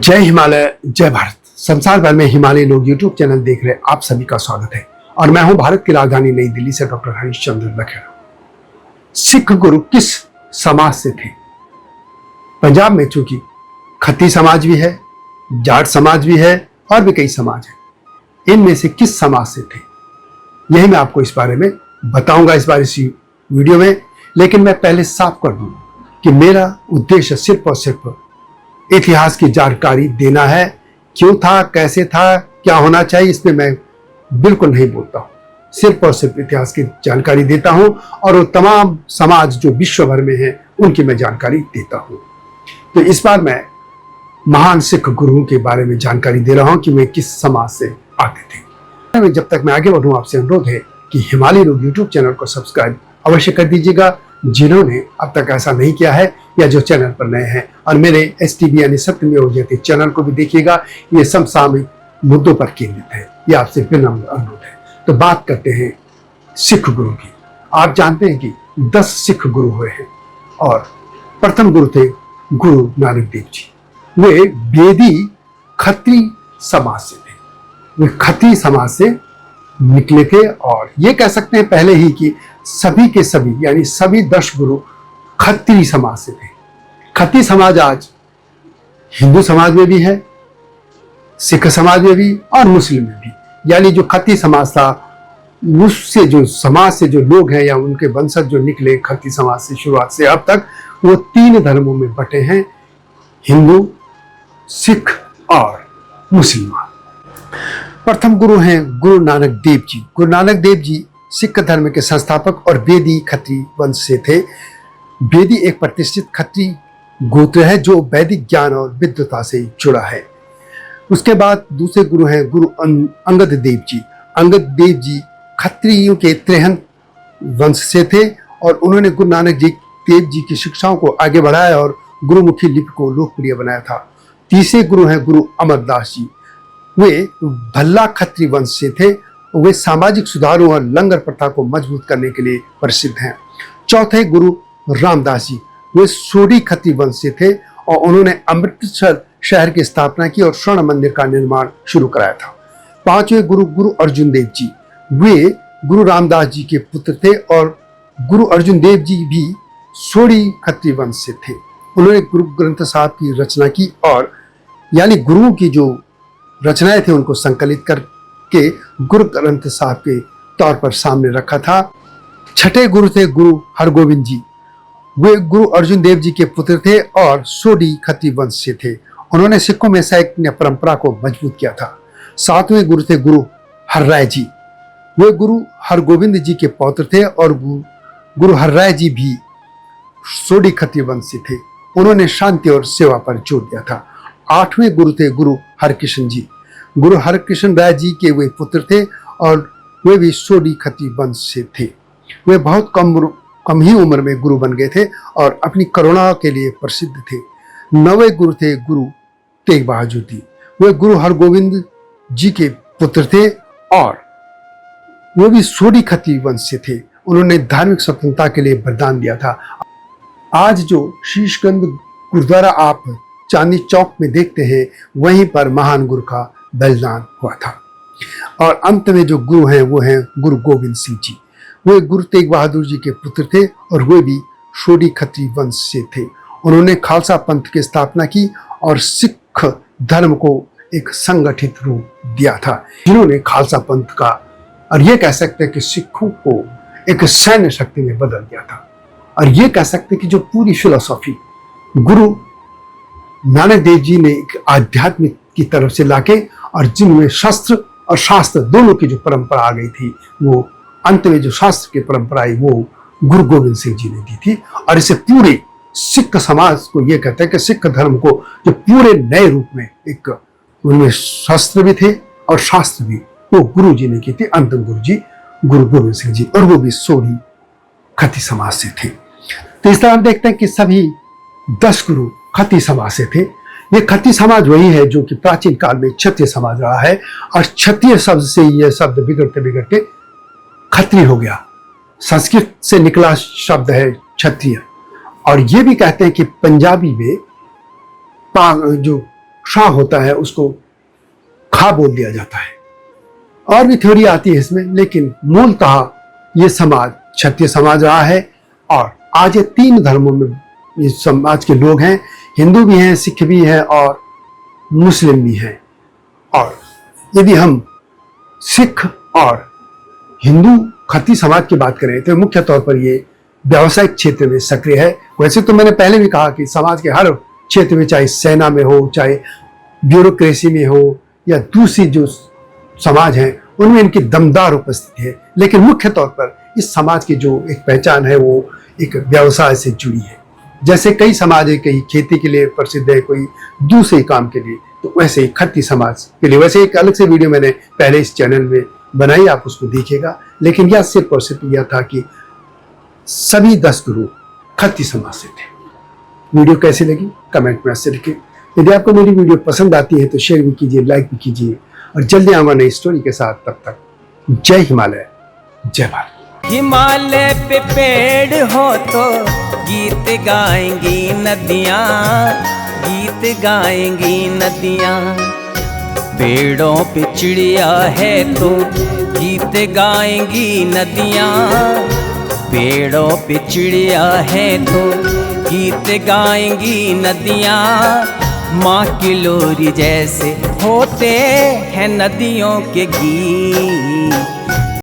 जय हिमालय जय भारत। संसार भर में हिमालय लोग यूट्यूब चैनल देख रहे आप सभी का स्वागत है और मैं हूं भारत की राजधानी नई दिल्ली से डॉक्टर हरीशचंद्र लखेड़ा। सिख गुरु किस समाज से थे? पंजाब में चूंकि खत्ती समाज भी है, जाट समाज भी है और भी कई समाज है, इनमें से किस समाज से थे यही मैं आपको इस बारे में बताऊंगा इस बार इसी वीडियो में। लेकिन मैं पहले साफ कर दूं कि मेरा उद्देश्य सिर्फ और सिर्फ इतिहास की जानकारी देना है। क्यों था, कैसे था, क्या होना चाहिए, इसमें मैं बिल्कुल नहीं बोलता हूं। सिर्फ और सिर्फ इतिहास की जानकारी देता हूं और वो तमाम समाज जो विश्व भर में हैं उनकी मैं जानकारी देता हूं। तो इस बार मैं महान सिख गुरुओं के बारे में जानकारी दे रहा हूं कि वे किस समाज से आते थे। जब तक मैं आगे बढ़ूं, आपसे अनुरोध है कि हिमालय लोग यूट्यूब चैनल को सब्सक्राइब अवश्य कर दीजिएगा जिन्होंने अब तक ऐसा नहीं किया है या जो चैनल पर नए हैं, और मेरे STV यानी सत्यमेव जयते चैनल को भी देखिएगा। ये समसामयिक मुद्दों पर केंद्रित है, ये आपसे विनम्र अनुरोध है। तो बात करते हैं सिख गुरु की। आप जानते हैं कि 10 सिख गुरु हुए हैं और प्रथम गुरु थे गुरु नानक देव जी। वे बेदी खत्री समाज से थे, वे खत्री समाज से निकले थे और ये कह सकते हैं पहले ही कि सभी के सभी यानी सभी 10 गुरु खत्री समाज से थे। खत्री समाज आज हिंदू समाज में भी है, सिख समाज में भी और मुस्लिम में भी। यानी जो खत्री समाज था उससे जो समाज से जो लोग हैं या उनके वंशज जो निकले खत्री समाज से शुरुआत से अब तक, वो 3 धर्मों में बटे हैं, हिंदू, सिख और मुसलमान। प्रथम गुरु हैं गुरु नानक देव जी। गुरु नानक देव जी सिख धर्म के संस्थापक और बेदी खत्री वंश से थे। बेदी एक प्रतिष्ठित खत्री गोत्र है जो वैदिक ज्ञान और विद्वता से जुड़ा है। उसके बाद दूसरे गुरु हैं गुरु अंगद देव जी। अंगद देव जी खत्रियों के त्रेहन वंश से थे और उन्होंने गुरु नानक देव जी की शिक्षाओं को आगे बढ़ाया और गुरुमुखी लिपि को लोकप्रिय बनाया था। तीसरे गुरु हैं गुरु अमरदास जी। वे भल्ला खत्री वंश से थे। वे सामाजिक सुधारों और लंगर प्रथा को मजबूत करने के लिए प्रसिद्ध हैं। चौथे गुरु रामदास जी। वे सोडी खत्री वंश से थे और उन्होंने अमृतसर शहर की स्थापना की और स्वर्ण मंदिर का निर्माण शुरू कराया था। पांचवें गुरु गुरु अर्जुन देव जी। वे गुरु रामदास जी के पुत्र थे और गुरु अर्जुन देव जी भी सोडी खत्री वंश से थे। उन्होंने गुरु ग्रंथ साहब की रचना की और यानी गुरुओं की जो रचनाएं थे उनको संकलित करके गुरु ग्रंथ साहब के तौर पर सामने रखा था। छठे गुरु थे गुरु हरगोविंद जी। वे गुरु अर्जुन देव जी के पुत्र थे और सोडी खत्री वंश से थे। उन्होंने सिखों में सैन्य परंपरा को मजबूत किया था। सातवें गुरु थे गुरु हरराय जी। वे गुरु हरगोविंद जी के पौत्र थे और गुरु हरराय जी भी सोडी खत्री वंश से थे। उन्होंने शांति और सेवा पर जोर दिया था। आठवें गुरु थे गुरु हरकृष्ण जी। गुरु हरकृष्ण राय जी के वे पुत्र थे और वे भी सोडी खत्री वंश से थे। वे बहुत कम ही उम्र में गुरु बन गए थे और अपनी करुणा के लिए प्रसिद्ध थे। नवे गुरु थे गुरु तेग बहादुर जी। वे गुरु हरगोविंद जी के पुत्र थे और वे भी सोडी खत्री वंश से थे। उन्होंने धार्मिक स्वतंत्रता के लिए वरदान दिया था। आज जो शीशगंज गुरुद्वारा आप चांदनी चौक में देखते हैं, वहीं पर महान गुरु का बलिदान हुआ था। और अंत में जो गुरु हैं वो हैं गुरु गोविंद सिंह जी। वे गुरु तेग बहादुर जी के पुत्र थे और वे भी सोडी खत्री वंश से थे। उन्होंने खालसा पंथ की स्थापना की और सिख धर्म को एक संगठित रूप दिया था। जिन्होंने खालसा पंथ का, और ये कह सकते हैं कि सिखों को एक सैन्य शक्ति में बदल दिया था। और ये कह सकते हैं कि जो पूरी फिलोसॉफी गुरु नानक देव जी ने एक आध्यात्मिक की तरफ से लाके और जिनमें शस्त्र और शास्त्र दोनों की जो परंपरा आ गई थी, वो अंत में जो शास्त्र की परंपरा आई वो गुरु गोविंद सिंह जी ने दी थी। और इसे पूरे सिख समाज को ये कहते हैं कि सिख धर्म को जो पूरे नए रूप में एक, उनमें शस्त्र भी थे और शास्त्र भी, वो गुरु जी ने की थी। अंतिम गुरु जी गुरु गोविंद सिंह जी, और वो भी सोडी खत्री समाज से थे। तो इस तरह हम देखते हैं कि सभी 10 गुरु खत्री समाज से थे। ये खत्री समाज वही है जो कि प्राचीन काल में क्षत्रिय समाज रहा है और क्षत्रिय शब्द से यह शब्द बिगड़ते बिगड़ते खत्री हो गया। संस्कृत से निकला शब्द है क्षत्रिय। और ये भी कहते हैं कि पंजाबी में जो श होता है उसको खा बोल दिया जाता है। और भी थ्योरी आती है इसमें, लेकिन मूलतः ये समाज क्षत्रिय समाज रहा है। और आज ये 3 धर्मों में ये समाज के लोग हैं, हिंदू भी हैं, सिख भी हैं और मुस्लिम भी हैं। और यदि हम सिख और हिंदू खत्ती समाज की बात करें तो मुख्य तौर पर ये व्यावसायिक क्षेत्र में सक्रिय है। वैसे तो मैंने पहले भी कहा कि समाज के हर क्षेत्र में, चाहे सेना में हो, चाहे ब्यूरोक्रेसी में हो या दूसरी जो समाज हैं, उनमें इनकी दमदार उपस्थिति है। लेकिन मुख्य तौर पर इस समाज की जो एक पहचान है वो एक व्यवसाय से जुड़ी है। जैसे कई समाज है, कई खेती के लिए प्रसिद्ध है, कोई दूसरे काम के लिए, तो वैसे ही खत्ती समाज के लिए वैसे एक अलग से वीडियो मैंने पहले इस चैनल में बनाई, आप उसको देखिएगा। लेकिन यह सिर्फ और सिर्फ यह था कि सभी 10 गुरु खत्ती समाज से थे। वीडियो कैसी लगी कमेंट में अवश्य लिखिए। यदि आपको मेरी वीडियो पसंद आती है तो शेयर भी कीजिए, लाइक भी कीजिए और जल्दी आऊंगा नई स्टोरी के साथ। तब तक जय हिमालय, जय भारत। हिमालय पे पेड़ हो तो गीत गाएंगी नदियाँ, गीत गाएंगी नदियाँ। पेड़ों पे चिड़िया है तो गीत गाएंगी नदियाँ, पेड़ों पे चिड़िया है तो गीत गाएंगी नदियाँ। माँ की लोरी जैसे होते हैं नदियों के गीत।